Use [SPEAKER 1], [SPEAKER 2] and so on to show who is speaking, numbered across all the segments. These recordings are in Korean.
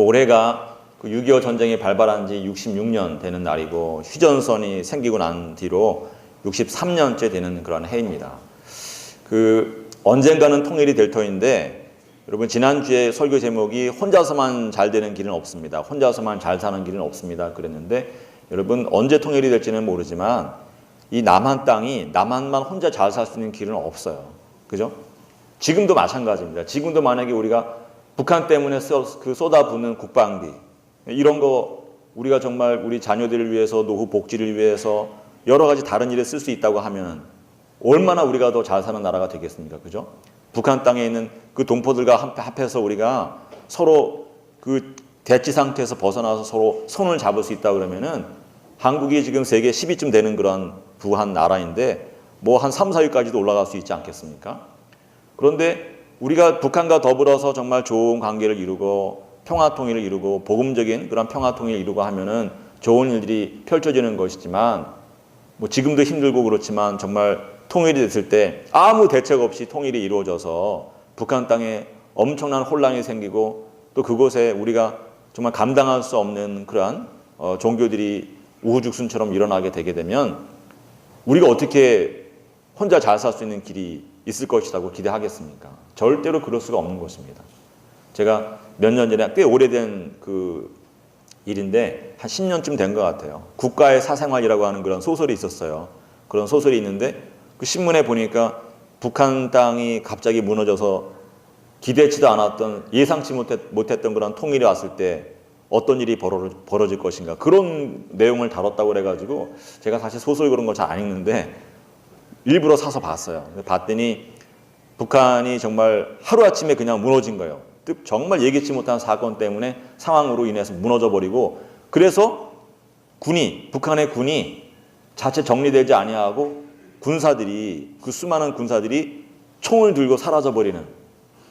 [SPEAKER 1] 그 올해가 그 6.25 전쟁이 발발한 지 66년 되는 날이고 휴전선이 생기고 난 뒤로 63년째 되는 그런 해입니다. 그 언젠가는 통일이 될 터인데 여러분 지난주에 설교 제목이 혼자서만 잘 되는 길은 없습니다. 혼자서만 잘 사는 길은 없습니다. 그랬는데 여러분 언제 통일이 될지는 모르지만 이 남한 땅이 남한만 혼자 잘 살 수 있는 길은 없어요. 그죠? 지금도 마찬가지입니다. 지금도 만약에 우리가 북한 때문에 쏟아붓는 국방비 이런 거 우리가 정말 우리 자녀들을 위해서 노후 복지를 위해서 여러 가지 다른 일에 쓸 수 있다고 하면 얼마나 우리가 더 잘 사는 나라가 되겠습니까? 그죠? 북한 땅에 있는 그 동포들과 합해서 우리가 서로 그 대치 상태에서 벗어나서 서로 손을 잡을 수 있다 그러면은 한국이 지금 세계 10위쯤 되는 그런 부한 나라인데 뭐 한 3, 4위까지도 올라갈 수 있지 않겠습니까? 그런데 우리가 북한과 더불어서 정말 좋은 관계를 이루고 평화 통일을 이루고 복음적인 그런 평화 통일을 이루고 하면은 좋은 일들이 펼쳐지는 것이지만 뭐 지금도 힘들고 그렇지만 정말 통일이 됐을 때 아무 대책 없이 통일이 이루어져서 북한 땅에 엄청난 혼란이 생기고 또 그곳에 우리가 정말 감당할 수 없는 그러한 종교들이 우후죽순처럼 일어나게 되게 되면 우리가 어떻게 혼자 잘 살 수 있는 길이 있을 것이라고 기대하겠습니까? 절대로 그럴 수가 없는 것입니다. 제가 몇 년 전에 꽤 오래된 그 일인데 한 10년쯤 된 것 같아요. 국가의 사생활이라고 하는 그런 소설이 있었어요. 그런 소설이 있는데 그 신문에 보니까 북한 땅이 갑자기 무너져서 기대치도 않았던 예상치 못했던 그런 통일이 왔을 때 어떤 일이 벌어질 것인가 그런 내용을 다뤘다고 그래가지고 제가 사실 소설 그런 거 잘 안 읽는데 일부러 사서 봤어요. 봤더니 북한이 정말 하루아침에 그냥 무너진 거예요. 정말 예기치 못한 사건 때문에 상황으로 인해서 무너져 버리고 그래서 북한의 군이 자체 정리되지 아니하고 군사들이 그 수많은 군사들이 총을 들고 사라져 버리는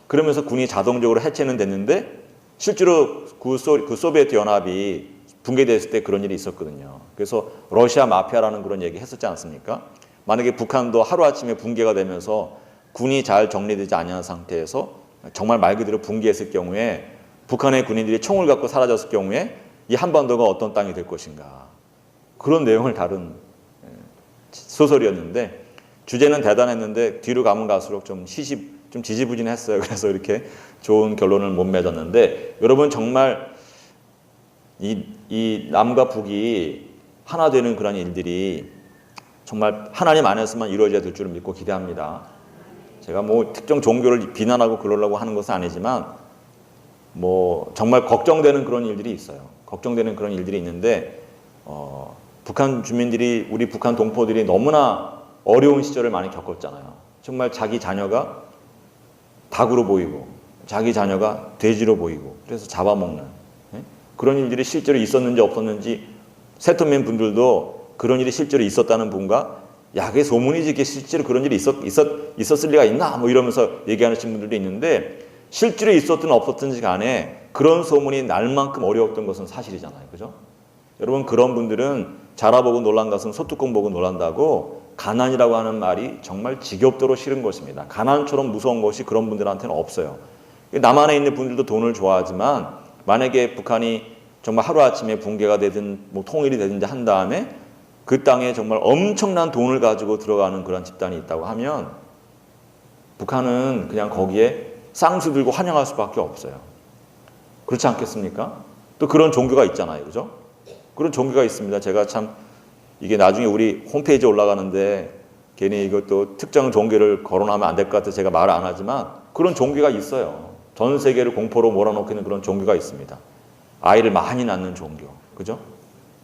[SPEAKER 1] 그러면서 군이 자동적으로 해체는 됐는데 실제로 그 소비에트 연합이 붕괴됐을 때 그런 일이 있었거든요. 그래서 러시아 마피아라는 그런 얘기 했었지 않습니까? 만약에 북한도 하루아침에 붕괴가 되면서 군이 잘 정리되지 아니한 상태에서 정말 말 그대로 붕괴했을 경우에 북한의 군인들이 총을 갖고 사라졌을 경우에 이 한반도가 어떤 땅이 될 것인가 그런 내용을 다룬 소설이었는데 주제는 대단했는데 뒤로 가면 갈수록 좀 지지부진했어요. 그래서 이렇게 좋은 결론을 못 맺었는데 여러분 정말 이 남과 북이 하나 되는 그런 일들이 정말 하나님 안에서만 이루어져야 될 줄을 믿고 기대합니다. 제가 뭐 특정 종교를 비난하고 그러려고 하는 것은 아니지만 뭐 정말 걱정되는 그런 일들이 있어요. 걱정되는 그런 일들이 있는데 북한 주민들이 우리 북한 동포들이 너무나 어려운 시절을 많이 겪었잖아요. 정말 자기 자녀가 닭으로 보이고 자기 자녀가 돼지로 보이고 그래서 잡아먹는 그런 일들이 실제로 있었는지 없었는지 세터민 분들도 그런 일이 실제로 있었다는 분과 그게 소문이지 이게 실제로 그런 일이 있었을 리가 있나 뭐 이러면서 얘기하시는 분들도 있는데 실제로 있었든 없었든지 간에 그런 소문이 날 만큼 어려웠던 것은 사실이잖아요. 그죠? 여러분 그런 분들은 자라보고 놀란 것은 소뚜껑 보고 놀란다고 가난이라고 하는 말이 정말 지겹도록 싫은 것입니다. 가난처럼 무서운 것이 그런 분들한테는 없어요. 남한에 있는 분들도 돈을 좋아하지만 만약에 북한이 정말 하루아침에 붕괴가 되든 뭐 통일이 되든지 한 다음에 그 땅에 정말 엄청난 돈을 가지고 들어가는 그런 집단이 있다고 하면 북한은 그냥 거기에 쌍수 들고 환영할 수밖에 없어요. 그렇지 않겠습니까? 또 그런 종교가 있잖아요. 그죠? 그런 종교가 있습니다. 제가 참 이게 나중에 우리 홈페이지에 올라가는데 괜히 이것도 특정 종교를 거론하면 안 될 것 같아서 제가 말을 안 하지만 그런 종교가 있어요. 전 세계를 공포로 몰아넣고 있는 그런 종교가 있습니다. 아이를 많이 낳는 종교. 그죠?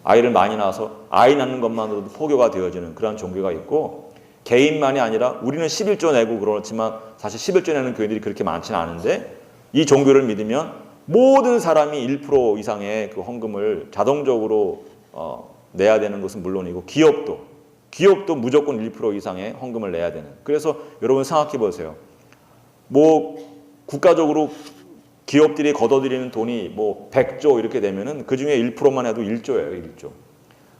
[SPEAKER 1] 아이를 많이 낳아서 아이 낳는 것만으로도 포교가 되어지는 그런 종교가 있고 개인만이 아니라 우리는 11조 내고 그렇지만 사실 11조 내는 교회들이 그렇게 많지는 않은데 이 종교를 믿으면 모든 사람이 1% 이상의 그 헌금을 자동적으로 내야 되는 것은 물론이고 기업도 무조건 1% 이상의 헌금을 내야 되는. 그래서 여러분 생각해 보세요. 뭐 국가적으로 기업들이 걷어들이는 돈이 뭐 100조 이렇게 되면은 그 중에 1%만 해도 1조예요, 1조.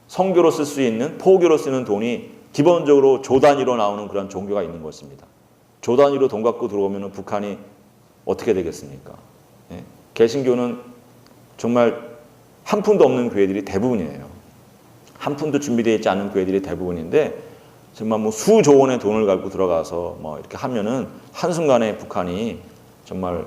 [SPEAKER 1] 선교로 쓸 수 있는 포교로 쓰는 돈이 기본적으로 조 단위로 나오는 그런 종교가 있는 것입니다. 조 단위로 돈 갖고 들어오면은 북한이 어떻게 되겠습니까? 예? 개신교는 정말 한 푼도 없는 교회들이 대부분이에요. 한 푼도 준비되어 있지 않은 교회들이 대부분인데 정말 뭐 수조 원의 돈을 갖고 들어가서 뭐 이렇게 하면은 한순간에 북한이 정말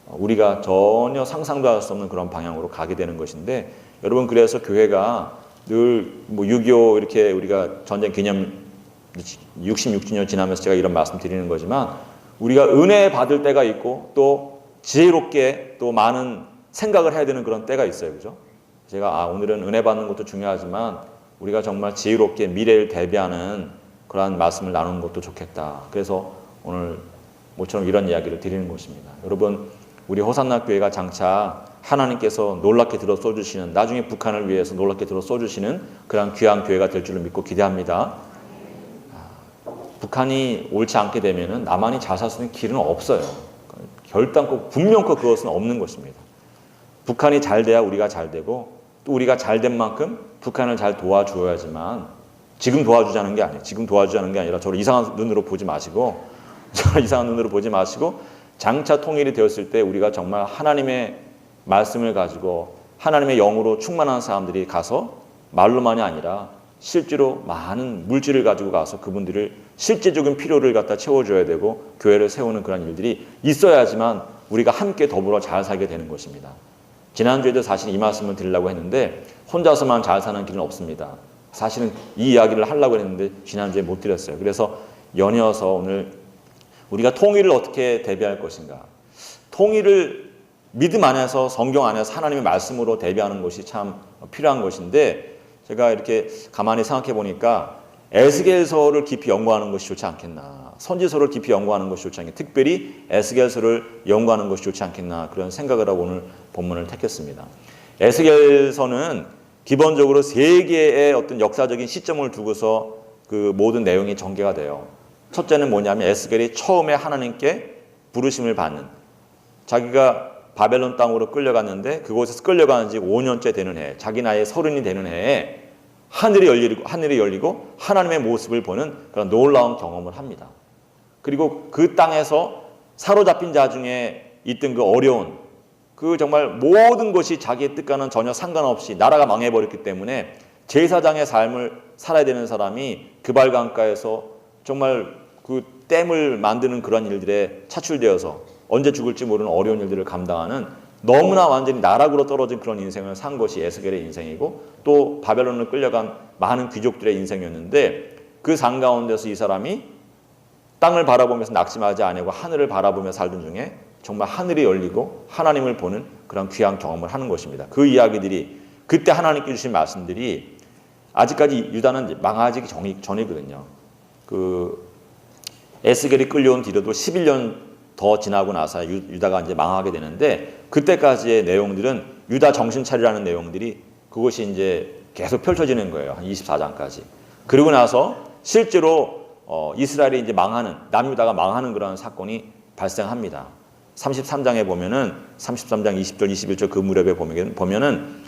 [SPEAKER 1] 우리가 전혀 상상도 할 수 없는 그런 방향으로 가게 되는 것인데, 여러분, 그래서 교회가 늘 뭐 6.25 이렇게 우리가 전쟁 기념 66주년 지나면서 제가 이런 말씀 드리는 거지만, 우리가 은혜 받을 때가 있고 또 지혜롭게 또 많은 생각을 해야 되는 그런 때가 있어요. 그죠? 제가 오늘은 은혜 받는 것도 중요하지만 우리가 정말 지혜롭게 미래를 대비하는 그러한 말씀을 나누는 것도 좋겠다. 그래서 오늘 모처럼 이런 이야기를 드리는 것입니다. 여러분, 우리 호산나 교회가 장차 하나님께서 놀랍게 들어 쏘주시는, 나중에 북한을 위해서 놀랍게 들어 쏘주시는 그런 귀한 교회가 될 줄을 믿고 기대합니다. 북한이 옳지 않게 되면은 남한이 잘 살 수 있는 길은 없어요. 결단코 분명코 그것은 없는 것입니다. 북한이 잘 돼야 우리가 잘 되고, 또 우리가 잘 된 만큼 북한을 잘 도와줘야지만, 지금 도와주자는 게 아니에요. 지금 도와주자는 게 아니라 저를 이상한 눈으로 보지 마시고, 장차 통일이 되었을 때 우리가 정말 하나님의 말씀을 가지고 하나님의 영으로 충만한 사람들이 가서 말로만이 아니라 실제로 많은 물질을 가지고 가서 그분들을 실제적인 필요를 갖다 채워줘야 되고 교회를 세우는 그런 일들이 있어야지만 우리가 함께 더불어 잘 살게 되는 것입니다. 지난주에도 사실 이 말씀을 드리려고 했는데 혼자서만 잘 사는 길은 없습니다. 사실은 이 이야기를 하려고 했는데 지난주에 못 드렸어요. 그래서 연이어서 오늘 우리가 통일을 어떻게 대비할 것인가, 통일을 믿음 안에서, 성경 안에서 하나님의 말씀으로 대비하는 것이 참 필요한 것인데, 제가 이렇게 가만히 생각해 보니까 에스겔서를 깊이 연구하는 것이 좋지 않겠나, 선지서를 깊이 연구하는 것이 좋지 않겠나, 특별히 에스겔서를 연구하는 것이 좋지 않겠나, 그런 생각을 하고 오늘 본문을 택했습니다. 에스겔서는 기본적으로 세 개의 어떤 역사적인 시점을 두고서 그 모든 내용이 전개가 돼요. 첫째는 뭐냐면 에스겔이 처음에 하나님께 부르심을 받는, 자기가 바벨론 땅으로 끌려갔는데 그곳에서 끌려가는 지 5년째 되는 해, 자기 나이 30이 되는 해에 하늘이 열리고 하나님의 모습을 보는 그런 놀라운 경험을 합니다. 그리고 그 땅에서 사로잡힌 자 중에 있던 그 어려운, 그 정말 모든 것이 자기의 뜻과는 전혀 상관없이 나라가 망해버렸기 때문에 제사장의 삶을 살아야 되는 사람이 그발 강가에서 정말 그 댐을 만드는 그런 일들에 차출되어서 언제 죽을지 모르는 어려운 일들을 감당하는, 너무나 완전히 나락으로 떨어진 그런 인생을 산 것이 에스겔의 인생이고, 또 바벨론을 끌려간 많은 귀족들의 인생이었는데, 그 상 가운데서 이 사람이 땅을 바라보면서 낙심하지 아니하고 하늘을 바라보며 살던 중에 정말 하늘이 열리고 하나님을 보는 그런 귀한 경험을 하는 것입니다. 그 이야기들이, 그때 하나님께 주신 말씀들이, 아직까지 유다는 망하기 전이거든요. 그 에스겔이 끌려온 뒤로도 11년 더 지나고 나서 유다가 이제 망하게 되는데, 그때까지의 내용들은 유다 정신 차리라는 내용들이 그것이 이제 계속 펼쳐지는 거예요. 한 24장까지. 그리고 나서 실제로 이스라엘이 이제 망하는, 남유다가 망하는 그런 사건이 발생합니다. 33장에 보면은 33장 20절 21절 그 무렵에 보면은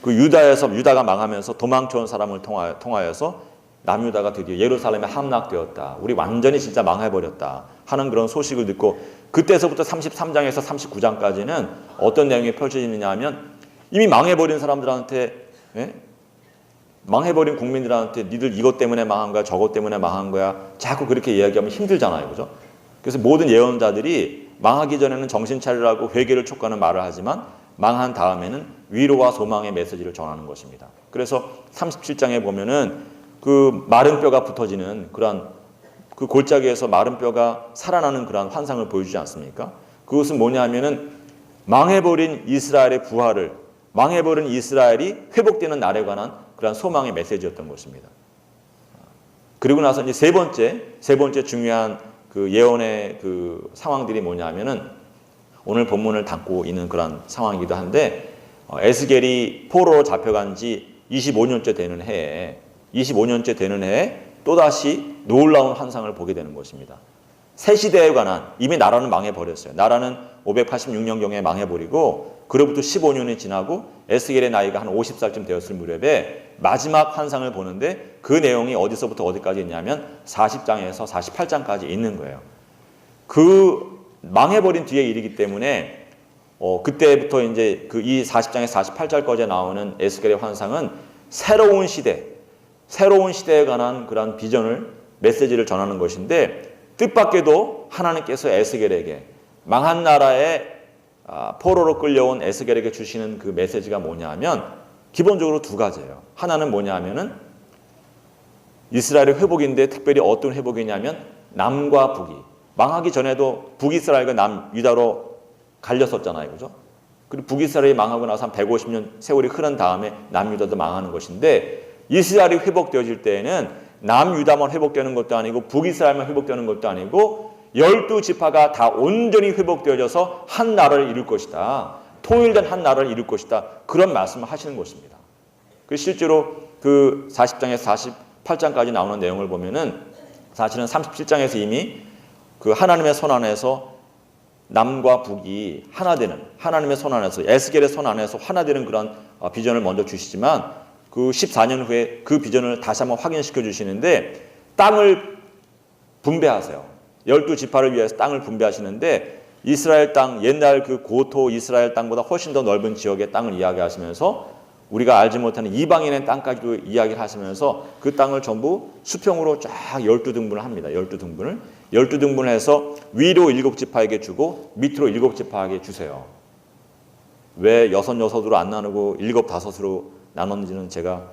[SPEAKER 1] 그 유다가 망하면서 도망쳐온 사람을 통하여서 남유다가 드디어 예루살렘에 함락되었다, 우리 완전히 진짜 망해버렸다 하는 그런 소식을 듣고, 그때서부터 33장에서 39장까지는 어떤 내용이 펼쳐지느냐 하면, 이미 망해버린 사람들한테, 망해버린 국민들한테 니들 이것 때문에 망한 거야, 저것 때문에 망한 거야, 자꾸 그렇게 이야기하면 힘들잖아요. 그죠? 그래서 모든 예언자들이 망하기 전에는 정신 차리라고 회개를 촉구하는 말을 하지만 망한 다음에는 위로와 소망의 메시지를 전하는 것입니다. 그래서 37장에 보면은 그 마른 뼈가 붙어지는 그러한, 그 골짜기에서 마른 뼈가 살아나는 그러한 환상을 보여주지 않습니까? 그것은 뭐냐면은 망해버린 이스라엘의 부활을, 망해버린 이스라엘이 회복되는 날에 관한 그러한 소망의 메시지였던 것입니다. 그리고 나서 이제 세 번째 중요한 그 예언의 그 상황들이 뭐냐면은 오늘 본문을 담고 있는 그런 상황이기도 한데, 에스겔이 포로로 잡혀간 지 25년째 되는 해에 또다시 놀라운 환상을 보게 되는 것입니다. 새 시대에 관한, 이미 나라는 망해버렸어요. 나라는 586년경에 망해버리고 그로부터 15년이 지나고 에스겔의 나이가 한 50살쯤 되었을 무렵에 마지막 환상을 보는데, 그 내용이 어디서부터 어디까지 있냐면 40장에서 48장까지 있는 거예요. 그 망해버린 뒤의 일이기 때문에 그때부터 이제 그 이 40장에서 48장까지 나오는 에스겔의 환상은 새로운 시대에 관한 그런 비전을 메시지를 전하는 것인데 뜻밖에도 하나님께서 에스겔에게 망한 나라의 포로로 끌려온 에스겔에게 주시는 그 메시지가 뭐냐 하면 기본적으로 두 가지예요. 하나는 뭐냐 하면은 이스라엘의 회복인데 특별히 어떤 회복이냐면 남과 북이 망하기 전에도 북이스라엘과 남유다로 갈렸었잖아요. 그죠? 그리고 북이스라엘이 망하고 나서 한 150년 세월이 흐른 다음에 남유다도 망하는 것인데 이스라엘이 회복되어질 때에는 남유다만 회복되는 것도 아니고 북이스라엘만 회복되는 것도 아니고 12지파가 다 온전히 회복되어져서 한 나라를 이룰 것이다. 통일된 한 나라를 이룰 것이다. 그런 말씀을 하시는 것입니다. 실제로 그 40장에서 48장까지 나오는 내용을 보면은 사실은 37장에서 이미 그 하나님의 손 안에서 남과 북이 하나 되는 하나님의 손 안에서 에스겔의 손 안에서 하나 되는 그런 비전을 먼저 주시지만 그 14년 후에 그 비전을 다시 한번 확인시켜 주시는데 땅을 분배하세요. 12지파를 위해서 땅을 분배하시는데 이스라엘 땅, 옛날 그 고토 이스라엘 땅보다 훨씬 더 넓은 지역의 땅을 이야기하시면서 우리가 알지 못하는 이방인의 땅까지도 이야기를 하시면서 그 땅을 전부 수평으로 쫙 12등분을 합니다. 12등분을 해서 위로 7지파에게 주고 밑으로 7지파에게 주세요. 왜 6으로 안 나누고 7, 5으로 나눴는지는 제가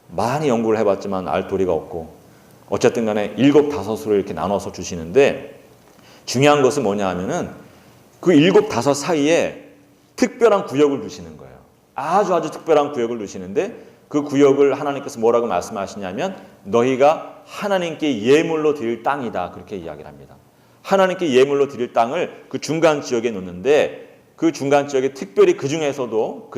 [SPEAKER 1] 많이 연구를 해봤지만 알 도리가 없고 어쨌든 간에 7, 5으로 이렇게 나눠서 주시는데 중요한 것은 뭐냐 하면은 그 7, 5 사이에 특별한 구역을 주시는 거예요. 아주 특별한 구역을 두시는데 그 구역을 하나님께서 뭐라고 말씀하시냐면 너희가 하나님께 예물로 드릴 땅이다. 그렇게 이야기를 합니다. 하나님께 예물로 드릴 땅을 그 중간 지역에 놓는데 그 중간 지역에 특별히 그 중에서도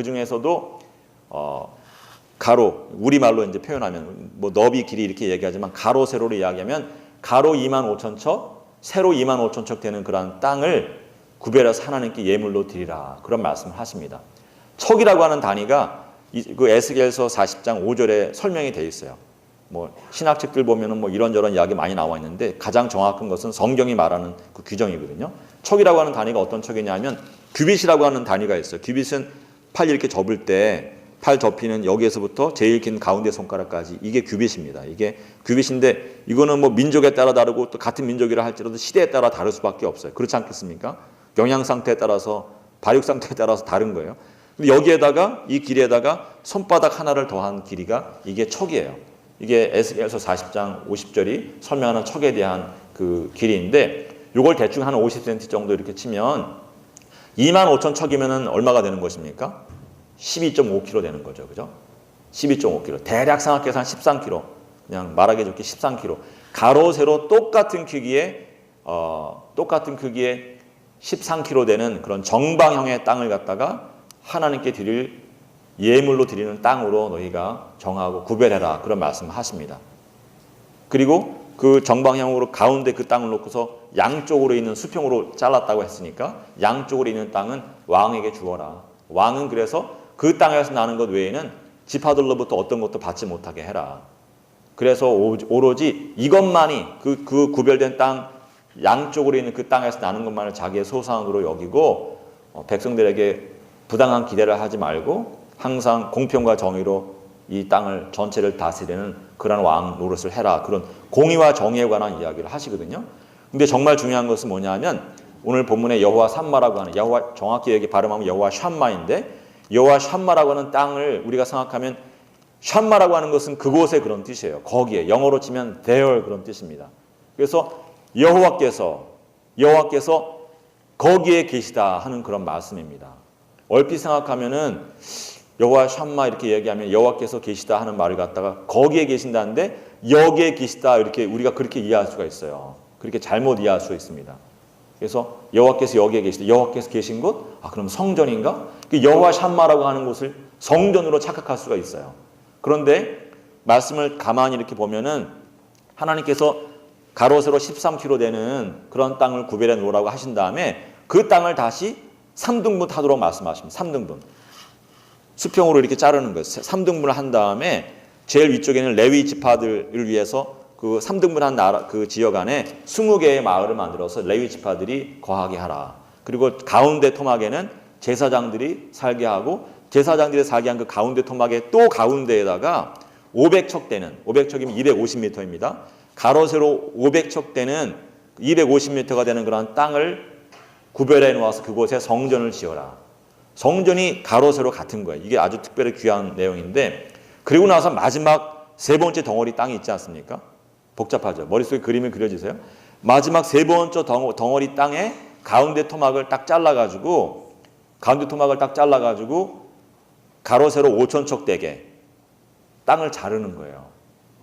[SPEAKER 1] 가로, 우리말로 이제 표현하면 뭐 너비 길이 이렇게 얘기하지만 가로 세로로 이야기하면 가로 25,000척, 세로 25,000척 되는 그런 땅을 구별해서 하나님께 예물로 드리라. 그런 말씀을 하십니다. 척이라고 하는 단위가 그 에스겔서 40장 5절에 설명이 되어 있어요. 뭐 신학책들 보면은 뭐 이런저런 이야기 많이 나와 있는데 가장 정확한 것은 성경이 말하는 그 규정이거든요. 척이라고 하는 단위가 어떤 척이냐면 규빗이라고 하는 단위가 있어요. 규빗은 팔 이렇게 접을 때 팔 접히는 여기에서부터 제일 긴 가운데 손가락까지 이게 규빗입니다. 이게 규빗인데 이거는 뭐 민족에 따라 다르고 또 같은 민족이라 할지라도 시대에 따라 다를 수밖에 없어요. 그렇지 않겠습니까? 영양 상태에 따라서 발육 상태에 따라서 다른 거예요. 근데 여기에다가 이 길에다가 손바닥 하나를 더한 길이가 이게 척이에요. 이게 에스겔서 40장 50절이 설명하는 척에 대한 그 길이인데 이걸 대충 한 50cm 정도 이렇게 치면 25,000척이면은 얼마가 되는 것입니까? 12.5kg 되는 거죠. 그죠? 12.5kg. 대략 생각해서 한 13kg. 그냥 말하기 좋게 13kg. 가로 세로 똑같은 크기의 13kg 되는 그런 정방형의 땅을 갖다가 하나님께 드릴 예물로 드리는 땅으로 너희가 정하고 구별해라. 그런 말씀을 하십니다. 그리고 그 정방향으로 가운데 그 땅을 놓고서 양쪽으로 있는 수평으로 잘랐다고 했으니까 양쪽으로 있는 땅은 왕에게 주어라. 왕은 그래서 그 땅에서 나는 것 외에는 지파들로부터 어떤 것도 받지 못하게 해라. 그래서 오로지 이것만이 그 구별된 땅 양쪽으로 있는 그 땅에서 나는 것만을 자기의 소상으로 여기고 백성들에게 부당한 기대를 하지 말고 항상 공평과 정의로 이 땅을 전체를 다스리는 그런 왕 노릇을 해라. 그런 공의와 정의에 관한 이야기를 하시거든요. 근데 정말 중요한 것은 뭐냐면 오늘 본문에 여호와 샴마라고 하는 여호와 정확히 여기 발음하면 여호와 샴마인데 여호와 샴마라고 하는 땅을 우리가 생각하면 샴마라고 하는 것은 그곳에 그런 뜻이에요. 거기에 영어로 치면 there 그런 뜻입니다. 그래서 여호와께서 거기에 계시다 하는 그런 말씀입니다. 얼핏 생각하면은 여호와 샴마 이렇게 얘기하면 여호와께서 계시다 하는 말을 갖다가 거기에 계신다는데 여기에 계시다 이렇게 우리가 그렇게 이해할 수가 있어요. 그렇게 잘못 이해할 수 있습니다. 그래서 여호와께서 여기에 계시다. 여호와께서 계신 곳? 그럼 성전인가? 여호와 샴마라고 하는 곳을 성전으로 착각할 수가 있어요. 그런데 말씀을 가만히 이렇게 보면은 하나님께서 가로 세로 13km 되는 그런 땅을 구별해 놓으라고 하신 다음에 그 땅을 다시 3등분 하도록 말씀하십니다. 3등분. 수평으로 이렇게 자르는 거예요. 3등분을 한 다음에 제일 위쪽에는 레위 지파들을 위해서 그 3등분한 나라 그 지역 안에 20개의 마을을 만들어서 레위 지파들이 거하게 하라. 그리고 가운데 토막에는 제사장들이 살게 하고 제사장들이 살게 한 그 가운데 토막의 또 가운데에다가 500척 되는 500척이면 250m입니다. 가로 세로 500척 되는 250m가 되는 그런 땅을 구별해 놓아서 그곳에 성전을 지어라. 성전이 가로 세로 같은 거예요. 이게 아주 특별히 귀한 내용인데 그리고 나서 마지막 세 번째 덩어리 땅이 있지 않습니까? 복잡하죠. 머릿속에 그림이 그려지세요? 마지막 세 번째 덩어리 땅에 가운데 토막을 딱 잘라가지고 가로 세로 5,000척 되게 땅을 자르는 거예요.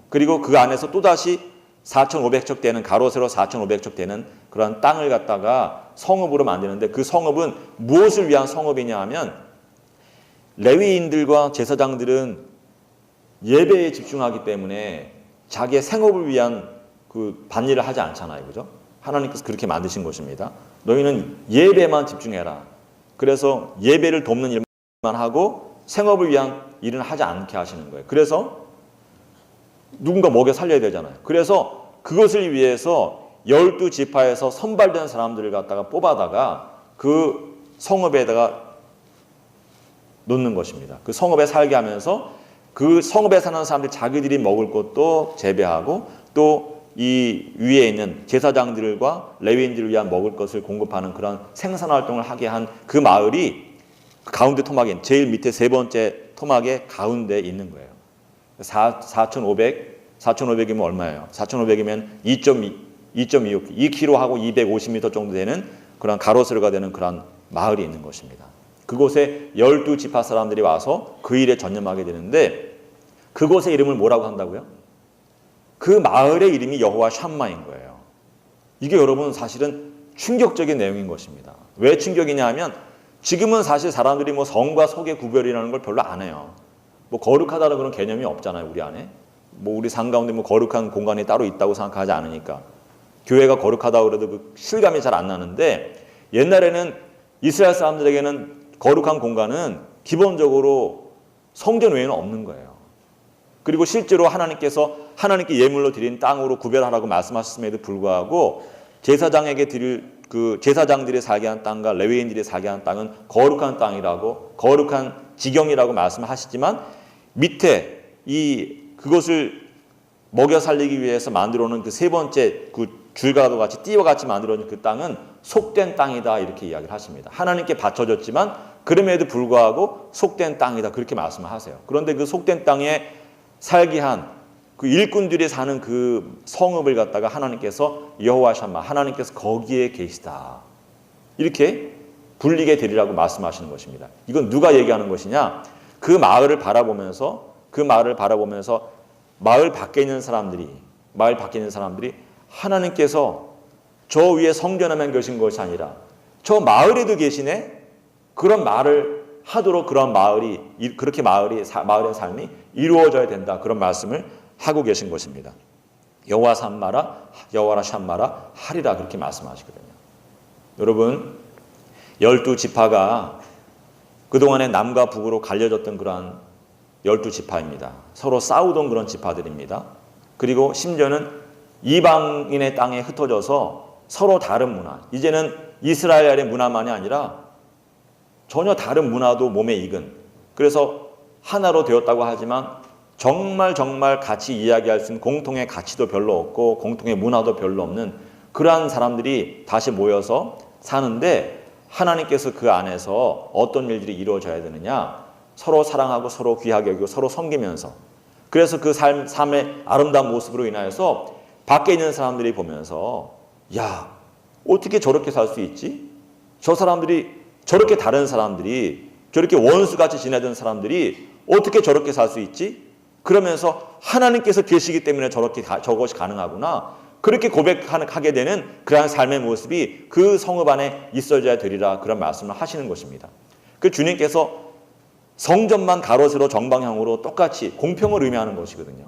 [SPEAKER 1] 그리고 그 안에서 또다시 4,500척 되는 가로 세로 4,500척 되는 그런 땅을 갖다가 성읍으로 만드는데 그 성읍은 무엇을 위한 성읍이냐 하면 레위인들과 제사장들은 예배에 집중하기 때문에 자기의 생업을 위한 그 밭일을 하지 않잖아요. 그죠? 하나님께서 그렇게 만드신 것입니다. 너희는 예배만 집중해라. 그래서 예배를 돕는 일만 하고 생업을 위한 일은 하지 않게 하시는 거예요. 그래서 누군가 먹여 살려야 되잖아요. 그래서 그것을 위해서 12지파에서 선발된 사람들을 갖다가 뽑아다가 그 성읍에다가 놓는 것입니다. 그 성읍에 살게 하면서 그 성읍에 사는 사람들이 자기들이 먹을 것도 재배하고 또 이 위에 있는 제사장들과 레위인들을 위한 먹을 것을 공급하는 그런 생산활동을 하게 한 그 마을이 가운데 토막인 제일 밑에 세 번째 토막의 가운데에 있는 거예요. 4,500이면 얼마예요? 4,500이면 2km하고 250m 정도 되는 그런 가로세로가 되는 그런 마을이 있는 것입니다. 그곳에 12지파 사람들이 와서 그 일에 전념하게 되는데 그곳의 이름을 뭐라고 한다고요? 그 마을의 이름이 여호와 샴마인 거예요. 이게 여러분 사실은 충격적인 내용인 것입니다. 왜 충격이냐 하면 지금은 사실 사람들이 뭐 성과 속의 구별이라는 걸 별로 안 해요. 뭐 거룩하다는 그런 개념이 없잖아요, 우리 안에. 뭐 우리 상 가운데 뭐 거룩한 공간이 따로 있다고 생각하지 않으니까. 교회가 거룩하다고 그래도 그 실감이 잘 안 나는데 옛날에는 이스라엘 사람들에게는 거룩한 공간은 기본적으로 성전 외에는 없는 거예요. 그리고 실제로 하나님께 예물로 드린 땅으로 구별하라고 말씀하셨음에도 불구하고 제사장에게 드릴 그 제사장들이 살게 한 땅과 레위인들이 살게 한 땅은 거룩한 땅이라고 거룩한 지경이라고 말씀하시지만 밑에 그것을 먹여 살리기 위해서 만들어 놓은 그 세 번째 그 줄과도 같이 띠와 같이 만들어 놓은 그 땅은 속된 땅이다 이렇게 이야기를 하십니다. 하나님께 바쳐졌지만 그럼에도 불구하고 속된 땅이다 그렇게 말씀을 하세요. 그런데 그 속된 땅에 살게 한 그 일꾼들이 사는 그 성읍을 갖다가 하나님께서 여호와 샴마 하나님께서 거기에 계시다 이렇게 불리게 되리라고 말씀하시는 것입니다. 이건 누가 얘기하는 것이냐? 그 마을을 바라보면서 마을 밖에 있는 사람들이 하나님께서 저 위에 성전에만 계신 것이 아니라 저 마을에도 계시네. 그런 말을 하도록 그런 그렇게 마을의 삶이 이루어져야 된다. 그런 말씀을 하고 계신 것입니다. 여호와 샴마라 하리라 그렇게 말씀하시거든요. 여러분 12지파가 그동안에 남과 북으로 갈려졌던 그러한 12지파입니다. 서로 싸우던 그런 지파들입니다. 그리고 심지어는 이방인의 땅에 흩어져서 서로 다른 문화, 이제는 이스라엘의 문화만이 아니라 전혀 다른 문화도 몸에 익은, 그래서 하나로 되었다고 하지만 정말 같이 이야기할 수 있는 공통의 가치도 별로 없고 공통의 문화도 별로 없는 그러한 사람들이 다시 모여서 사는데 하나님께서 그 안에서 어떤 일들이 이루어져야 되느냐? 서로 사랑하고 서로 귀하게 여기고 서로 섬기면서, 그래서 그 삶의 아름다운 모습으로 인하여서 밖에 있는 사람들이 보면서 야, 어떻게 저렇게 살 수 있지? 저 사람들이 저렇게 다른 사람들이 저렇게 원수같이 지내던 사람들이 어떻게 저렇게 살 수 있지? 그러면서 하나님께서 계시기 때문에 저것이 가능하구나. 그렇게 고백하게 되는 그러한 삶의 모습이 그 성읍 안에 있어져야 되리라 그런 말씀을 하시는 것입니다. 그 주님께서 성전만 가로세로 정방향으로 똑같이 공평을 의미하는 것이거든요.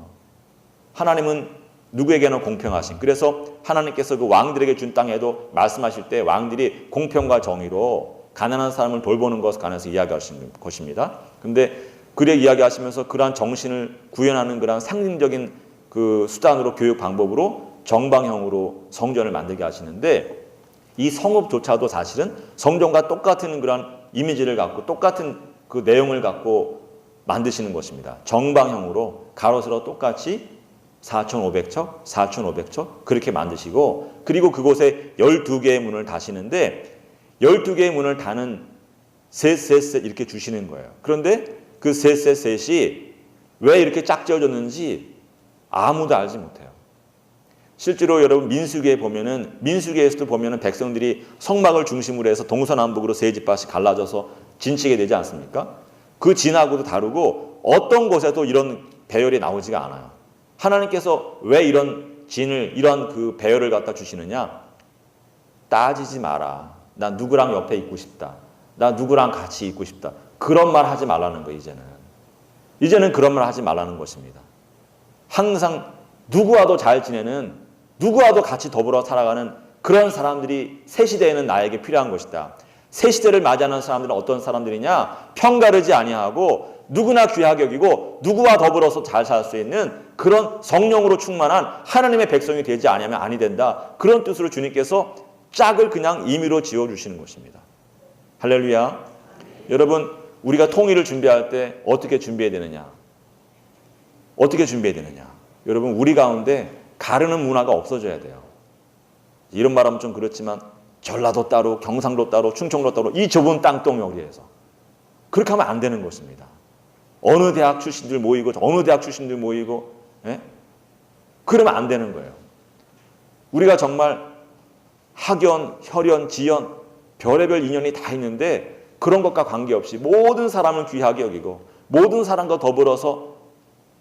[SPEAKER 1] 하나님은 누구에게나 공평하신, 그래서 하나님께서 그 왕들에게 준 땅에도 말씀하실 때 왕들이 공평과 정의로 가난한 사람을 돌보는 것에 관해서 이야기하시는 것입니다. 근데 그래 이야기하시면서 그러한 정신을 구현하는 그러한 상징적인 그 수단으로 교육 방법으로 정방형으로 성전을 만들게 하시는데 이 성읍조차도 사실은 성전과 똑같은 그런 이미지를 갖고 똑같은 그 내용을 갖고 만드시는 것입니다. 정방형으로 가로 세로 똑같이 4,500척, 4,500척 그렇게 만드시고, 그리고 그곳에 12개의 문을 다시는데 12개의 문을 다는 셋 이렇게 주시는 거예요. 그런데 그 셋이 왜 이렇게 짝지어졌는지 아무도 알지 못해요. 실제로 여러분 민수기에 보면은, 민수기에서도 보면은 백성들이 성막을 중심으로 해서 동서남북으로 세 집밭이 갈라져서 진치게 되지 않습니까? 그 진하고도 다르고 어떤 곳에도 이런 배열이 나오지가 않아요. 하나님께서 왜 이런 진을, 이런 그 배열을 갖다 주시느냐? 따지지 마라. 나 누구랑 옆에 있고 싶다. 나 누구랑 같이 있고 싶다. 그런 말 하지 말라는 거예요, 이제는 그런 말 하지 말라는 것입니다. 항상 누구와도 잘 지내는, 누구와도 같이 더불어 살아가는 그런 사람들이 새 시대에는 나에게 필요한 것이다. 새 시대를 맞이하는 사람들은 어떤 사람들이냐? 편가르지 아니하고 누구나 귀하게 여기고 누구와 더불어서 잘 살 수 있는 그런 성령으로 충만한 하나님의 백성이 되지 않으면 아니 된다. 그런 뜻으로 주님께서 짝을 그냥 임의로 지어주시는 것입니다. 할렐루야. 여러분, 우리가 통일을 준비할 때 어떻게 준비해야 되느냐? 어떻게 준비해야 되느냐? 여러분, 우리 가운데 가르는 문화가 없어져야 돼요. 이런 말하면 좀 그렇지만 전라도 따로, 경상도 따로, 충청도 따로, 이 좁은 땅덩어리에서 그렇게 하면 안 되는 것입니다. 어느 대학 출신들 모이고 어느 대학 출신들 모이고, 그러면 안 되는 거예요. 우리가 정말 학연, 혈연, 지연, 별의별 인연이 다 있는데 그런 것과 관계없이 모든 사람을 귀하게 여기고 모든 사람과 더불어서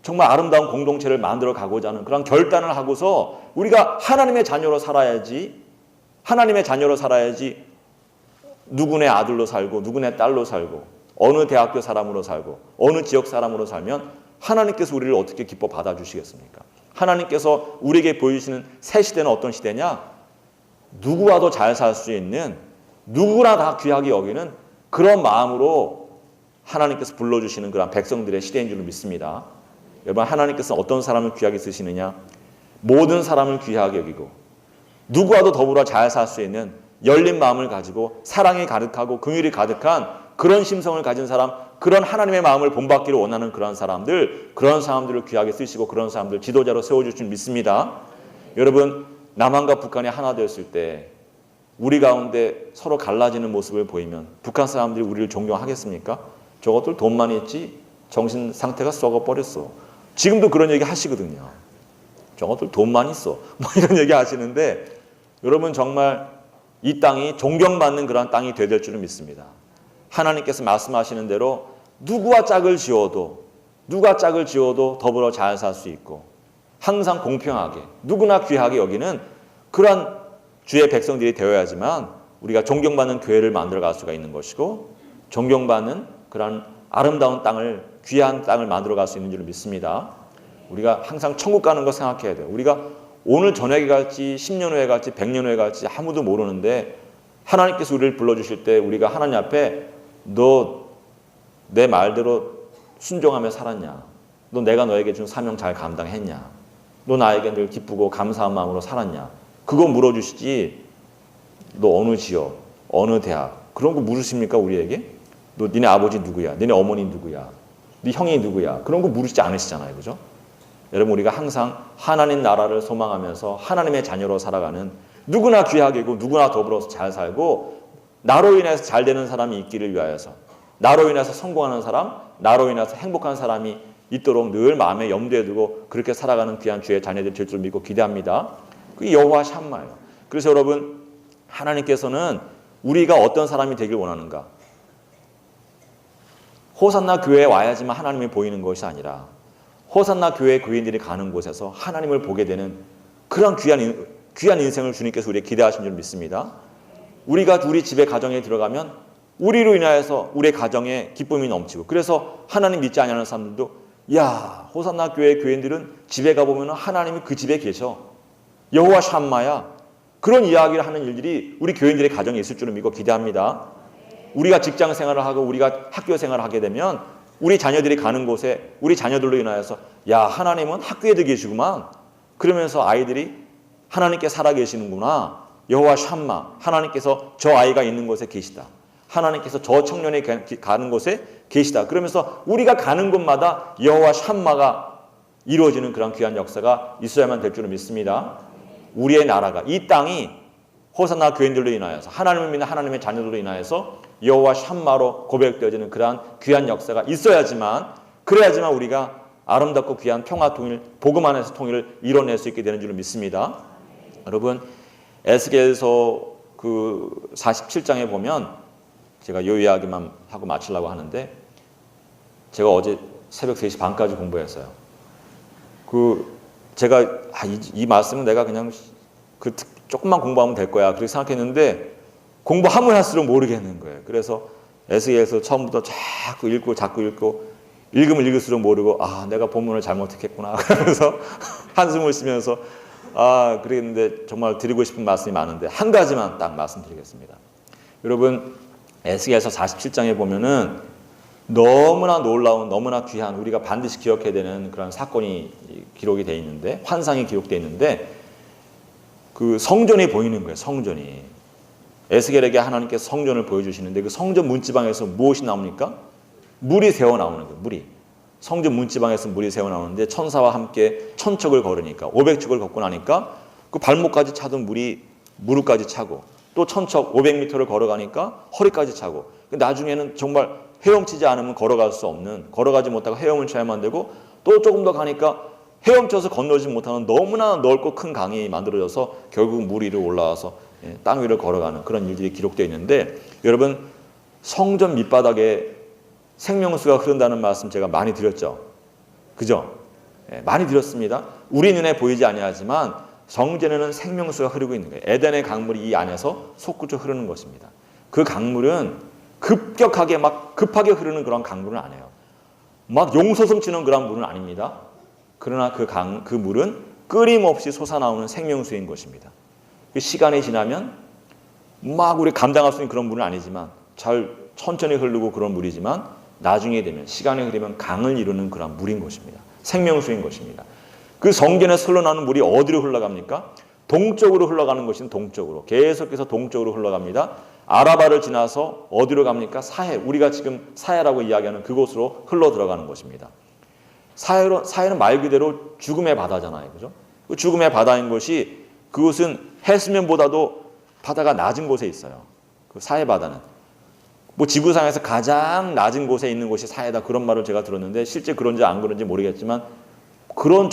[SPEAKER 1] 정말 아름다운 공동체를 만들어 가고자 하는 그런 결단을 하고서 우리가 하나님의 자녀로 살아야지, 하나님의 자녀로 살아야지 누구네 아들로 살고 누구네 딸로 살고 어느 대학교 사람으로 살고 어느 지역 사람으로 살면 하나님께서 우리를 어떻게 기뻐 받아주시겠습니까? 하나님께서 우리에게 보여주시는 새 시대는 어떤 시대냐? 누구와도 잘 살 수 있는, 누구나 다 귀하게 여기는 그런 마음으로 하나님께서 불러주시는 그런 백성들의 시대인 줄 믿습니다. 여러분, 하나님께서 어떤 사람을 귀하게 쓰시느냐? 모든 사람을 귀하게 여기고 누구와도 더불어 잘 살 수 있는 열린 마음을 가지고 사랑이 가득하고 긍휼이 가득한 그런 심성을 가진 사람, 그런 하나님의 마음을 본받기를 원하는 그런 사람들, 그런 사람들을 귀하게 쓰시고 그런 사람들 지도자로 세워줄 줄 믿습니다. 여러분, 남한과 북한이 하나 되었을 때 우리 가운데 서로 갈라지는 모습을 보이면 북한 사람들이 우리를 존경하겠습니까? 저것들 돈만 있지 정신 상태가 썩어버렸어. 지금도 그런 얘기 하시거든요. 저것들 돈만 있어. 뭐 이런 얘기 하시는데, 여러분 정말 이 땅이 존경받는 그런 땅이 되야 될 줄은 믿습니다. 하나님께서 말씀하시는 대로 누가 짝을 지어도 더불어 잘 살 수 있고 항상 공평하게 누구나 귀하게 여기는 그러한 주의 백성들이 되어야지만 우리가 존경받는 교회를 만들어갈 수가 있는 것이고 존경받는 그런 아름다운 땅을, 귀한 땅을 만들어갈 수 있는 줄 믿습니다. 우리가 항상 천국 가는 거 생각해야 돼요. 우리가 오늘 저녁에 갈지 10년 후에 갈지 100년 후에 갈지 아무도 모르는데 하나님께서 우리를 불러주실 때 우리가 하나님 앞에 너 내 말대로 순종하며 살았냐? 너 내가 너에게 준 사명 잘 감당했냐? 너 나에게 늘 기쁘고 감사한 마음으로 살았냐? 그거 물어주시지 너 어느 지역, 어느 대학 그런 거 물으십니까 우리에게? 너 니네 아버지 누구야? 니네 어머니 누구야? 네 형이 누구야? 그런 거 물으시지 않으시잖아요. 그죠? 여러분, 우리가 항상 하나님 나라를 소망하면서 하나님의 자녀로 살아가는, 누구나 귀하게고 누구나 더불어서 잘 살고 나로 인해서 잘 되는 사람이 있기를 위하여서, 나로 인해서 성공하는 사람, 나로 인해서 행복한 사람이 있도록 늘 마음에 염두에 두고 그렇게 살아가는 귀한 주의 자녀들이 될 줄 믿고 기대합니다. 그게 여호와 샴마예요. 그래서 여러분, 하나님께서는 우리가 어떤 사람이 되길 원하는가? 호산나 교회에 와야지만 하나님이 보이는 것이 아니라 호산나 교회 교인들이 가는 곳에서 하나님을 보게 되는 그런 귀한 인생을 주님께서 우리에게 기대하신 줄 믿습니다. 우리가 우리 집에 가정에 들어가면 우리로 인하여서 우리의 가정에 기쁨이 넘치고, 그래서 하나님 믿지 않는 사람들도 야, 호산나 교회 교인들은 집에 가보면 하나님이 그 집에 계셔. 여호와 샴마야. 그런 이야기를 하는 일들이 우리 교인들의 가정에 있을 줄을 믿고 기대합니다. 우리가 직장 생활을 하고 우리가 학교 생활을 하게 되면 우리 자녀들이 가는 곳에 우리 자녀들로 인하여서 야, 하나님은 학교에도 계시구만. 그러면서 아이들이 하나님께 살아계시는구나. 여호와 샴마, 하나님께서 저 아이가 있는 곳에 계시다. 하나님께서 저 청년이 가는 곳에 계시다. 그러면서 우리가 가는 곳마다 여호와 샴마가 이루어지는 그런 귀한 역사가 있어야만 될 줄을 믿습니다. 우리의 나라가, 이 땅이 호산나 교인들로 인하여서, 하나님을 믿는 하나님의 자녀들로 인하여서 여호와 샴마로 고백되어지는 그러한 귀한 역사가 있어야지만, 그래야지만 우리가 아름답고 귀한 평화 통일, 복음 안에서 통일을 이뤄낼 수 있게 되는 줄을 믿습니다. 여러분, 에스겔서 그 47장에 보면, 제가 요 이야기만 하고 마치려고 하는데, 제가 어제 새벽 3시 반까지 공부했어요. 제가 이 말씀은 내가 그냥 조금만 공부하면 될 거야 그렇게 생각했는데, 공부하면 할수록 모르겠는 거예요. 그래서 에스겔서 처음부터 자꾸 읽고 읽으면 읽을수록 모르고, 내가 본문을 잘못했겠구나 그러면서 한숨을 쉬면서 그랬는데, 정말 드리고 싶은 말씀이 많은데 한 가지만 딱 말씀드리겠습니다. 여러분, 에스겔서 47장에 보면은 너무나 놀라운, 너무나 귀한, 우리가 반드시 기억해야 되는 그런 사건이 기록이 되어 있는데, 환상이 기록되어 있는데, 그 성전이 보이는 거예요. 성전이. 에스겔에게 하나님께서 성전을 보여주시는데, 그 성전 문지방에서 무엇이 나옵니까? 물이 새어 나오는 거예요. 물이. 성전 문지방에서 물이 새어 나오는데, 천사와 함께 1000척을 걸으니까, 500척을 걷고 나니까 그 발목까지 차던 물이 무릎까지 차고, 또 1000척 500m를 걸어가니까 허리까지 차고, 나중에는 정말 헤엄치지 않으면 걸어갈 수 없는, 걸어가지 못하고 헤엄을 쳐야만 되고, 또 조금 더 가니까 헤엄쳐서 건너지 못하는 너무나 넓고 큰 강이 만들어져서 결국 물 위로 올라와서 땅 위를 걸어가는 그런 일들이 기록되어 있는데, 여러분, 성전 밑바닥에 생명수가 흐른다는 말씀 제가 많이 드렸죠. 그죠? 많이 드렸습니다. 우리 눈에 보이지 아니하지만 성전에는 생명수가 흐르고 있는 거예요. 에덴의 강물이 이 안에서 솟구쳐 흐르는 것입니다. 그 강물은 급격하게 급하게 흐르는 그런 강물은 아니에요. 막 용서성 치는 그런 물은 아닙니다. 그러나 그 물은 끊임없이 솟아나오는 생명수인 것입니다. 시간이 지나면 우리 감당할 수 있는 그런 물은 아니지만, 잘 천천히 흐르고 그런 물이지만, 나중에 되면, 시간이 흐르면 강을 이루는 그런 물인 것입니다. 생명수인 것입니다. 그 성전에서 흘러나오는 물이 어디로 흘러갑니까? 동쪽으로 흘러가는 것은 동쪽으로, 계속해서 동쪽으로 흘러갑니다. 아라바를 지나서 어디로 갑니까? 사해, 우리가 지금 사해라고 이야기하는 그곳으로 흘러 들어가는 것입니다. 사해는 말 그대로 죽음의 바다잖아요. 그죠? 그 죽음의 바다인 것이, 그곳은 해수면보다도 바다가 낮은 곳에 있어요. 그 사해 바다는. 지구상에서 가장 낮은 곳에 있는 곳이 사해다, 그런 말을 제가 들었는데, 실제 그런지 안 그런지 모르겠지만, 그런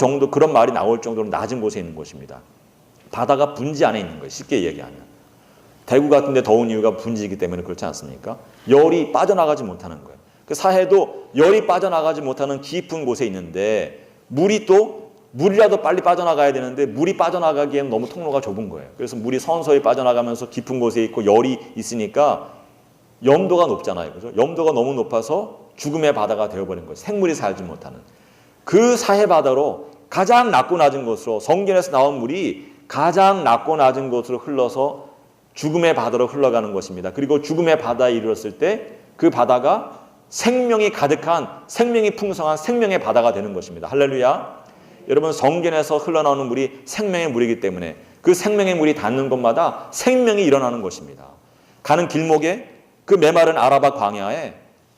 [SPEAKER 1] 말이 나올 정도로 낮은 곳에 있는 곳입니다. 바다가 분지 안에 있는 거예요. 쉽게 얘기하면. 대구 같은 데 더운 이유가 분지이기 때문에 그렇지 않습니까? 열이 빠져나가지 못하는 거예요. 그 사해도 열이 빠져나가지 못하는 깊은 곳에 있는데, 물이라도 빨리 빠져나가야 되는데, 물이 빠져나가기에는 너무 통로가 좁은 거예요. 그래서 물이 서서히 빠져나가면서 깊은 곳에 있고 열이 있으니까 염도가 높잖아요. 그죠? 염도가 너무 높아서 죽음의 바다가 되어버린 거예요. 생물이 살지 못하는. 그 사해 바다로 가장 낮고 낮은 곳으로, 성전에서 나온 물이 가장 낮고 낮은 곳으로 흘러서 죽음의 바다로 흘러가는 것입니다. 그리고 죽음의 바다에 이르렀을 때 그 바다가 생명이 가득한, 생명이 풍성한 생명의 바다가 되는 것입니다. 할렐루야. 여러분, 성전에서 흘러나오는 물이 생명의 물이기 때문에 그 생명의 물이 닿는 곳마다 생명이 일어나는 것입니다. 가는 길목에, 그 메마른 아라바 광야에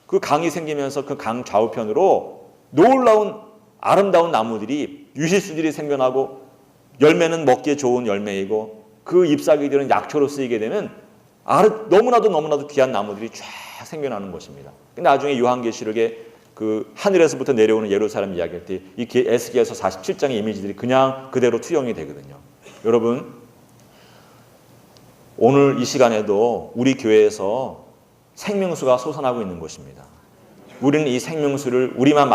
[SPEAKER 1] 그 강이 생기면서 그 강 좌우편으로 놀라운 아름다운 나무들이, 유실수들이 생겨나고, 열매는 먹기에 좋은 열매이고, 그 잎사귀들은 약초로 쓰이게 되는 너무나도 귀한 나무들이 쫙 생겨나는 것입니다. 나중에 요한계시록에 그 하늘에서부터 내려오는 예루살렘 이야기할 때 이 에스겔서 47장의 이미지들이 그냥 그대로 투영이 되거든요. 여러분, 오늘 이 시간에도 우리 교회에서 생명수가 솟아나고 있는 것입니다. 우리는 이 생명수를 우리만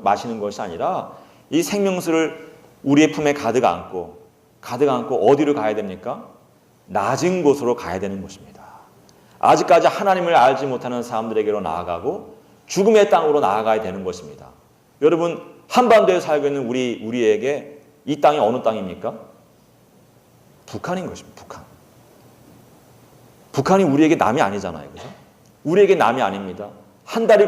[SPEAKER 1] 마시는 것이 아니라, 이 생명수를 우리의 품에 가득 안고 어디로 가야 됩니까? 낮은 곳으로 가야 되는 것입니다. 아직까지 하나님을 알지 못하는 사람들에게로 나아가고 죽음의 땅으로 나아가야 되는 것입니다. 여러분, 한반도에 살고 있는 우리에게 이 땅이 어느 땅입니까? 북한인 것입니다. 북한이 우리에게 남이 아니잖아요. 그죠? 우리에게 남이 아닙니다. 한 다리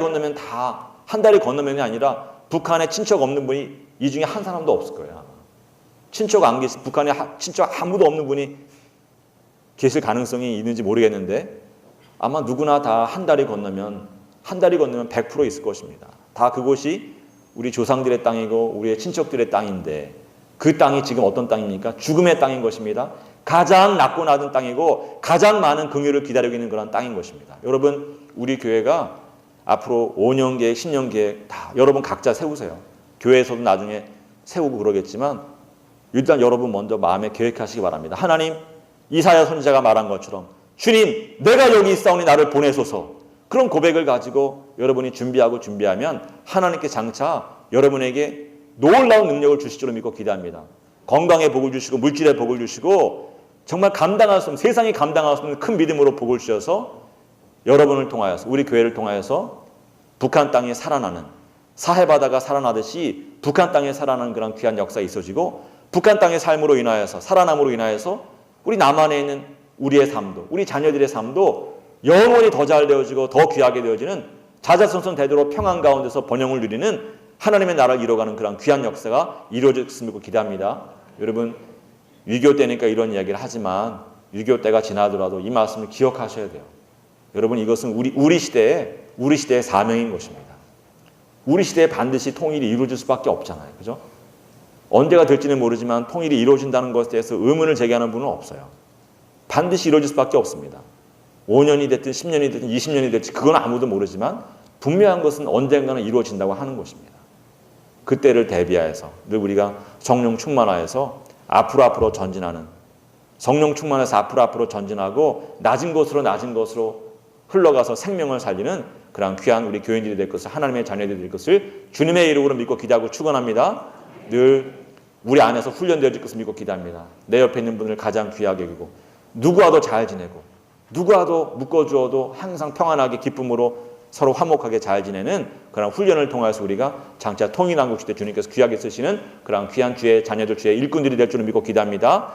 [SPEAKER 1] 건너면이 아니라 북한에 친척 없는 분이 이 중에 한 사람도 없을 거예요. 북한에 친척 아무도 없는 분이 계실 가능성이 있는지 모르겠는데, 아마 누구나 다 한 다리 건너면 100% 있을 것입니다. 다 그곳이 우리 조상들의 땅이고 우리의 친척들의 땅인데 그 땅이 지금 어떤 땅입니까? 죽음의 땅인 것입니다. 가장 낮고 낮은 땅이고 가장 많은 긍휼을 기다리고 있는 그런 땅인 것입니다. 여러분, 우리 교회가 앞으로 5년 계획, 10년 계획 다 여러분 각자 세우세요. 교회에서도 나중에 세우고 그러겠지만 일단 여러분 먼저 마음에 계획하시기 바랍니다. 하나님, 이사야 선지자가 말한 것처럼 주님, 내가 여기 있사오니 나를 보내소서. 그런 고백을 가지고 여러분이 준비하면 하나님께 장차 여러분에게 놀라운 능력을 주실 줄로 믿고 기대합니다. 건강에 복을 주시고 물질에 복을 주시고 정말 감당할 수 없는, 세상이 감당할 수 없는 큰 믿음으로 복을 주셔서 여러분을 통하여서, 우리 교회를 통하여서 북한 땅에 살아나는, 사해바다가 살아나듯이 북한 땅에 살아나는 그런 귀한 역사가 있어지고 북한 땅의 삶으로 인하여서, 살아남으로 인하여서 우리 남한에 있는 우리의 삶도, 우리 자녀들의 삶도 영원히 더 잘 되어지고 더 귀하게 되어지는 자자손손 대대로 평안 가운데서 번영을 누리는 하나님의 나라를 이뤄가는 그런 귀한 역사가 이루어졌으면 믿고 기대합니다. 여러분, 6.25 때니까 이런 이야기를 하지만 6.25 때가 지나더라도 이 말씀을 기억하셔야 돼요. 여러분, 이것은 우리 시대의 사명인 것입니다. 우리 시대에 반드시 통일이 이루어질 수밖에 없잖아요. 그죠? 언제가 될지는 모르지만 통일이 이루어진다는 것에 대해서 의문을 제기하는 분은 없어요. 반드시 이루어질 수밖에 없습니다. 5년이 됐든 10년이 됐든 20년이 될지 그건 아무도 모르지만 분명한 것은 언젠가는 이루어진다고 하는 것입니다. 그때를 대비하여서 늘 우리가 성령 충만하여서 앞으로 전진하는, 성령 충만해서 앞으로 전진하고 낮은 곳으로 흘러가서 생명을 살리는 그런 귀한 우리 교인들이 될 것을, 하나님의 자녀들이 될 것을 주님의 이름으로 믿고 기대하고 축원합니다. 늘 우리 안에서 훈련되어질 것을 믿고 기대합니다. 내 옆에 있는 분을 가장 귀하게 여기고 누구와도 잘 지내고 누구와도 묶어주어도 항상 평안하게 기쁨으로 서로 화목하게 잘 지내는 그런 훈련을 통해서 우리가 장차 통일한국 시대 주님께서 귀하게 쓰시는 그런 귀한 주의 자녀들, 주의 일꾼들이 될 줄을 믿고 기대합니다.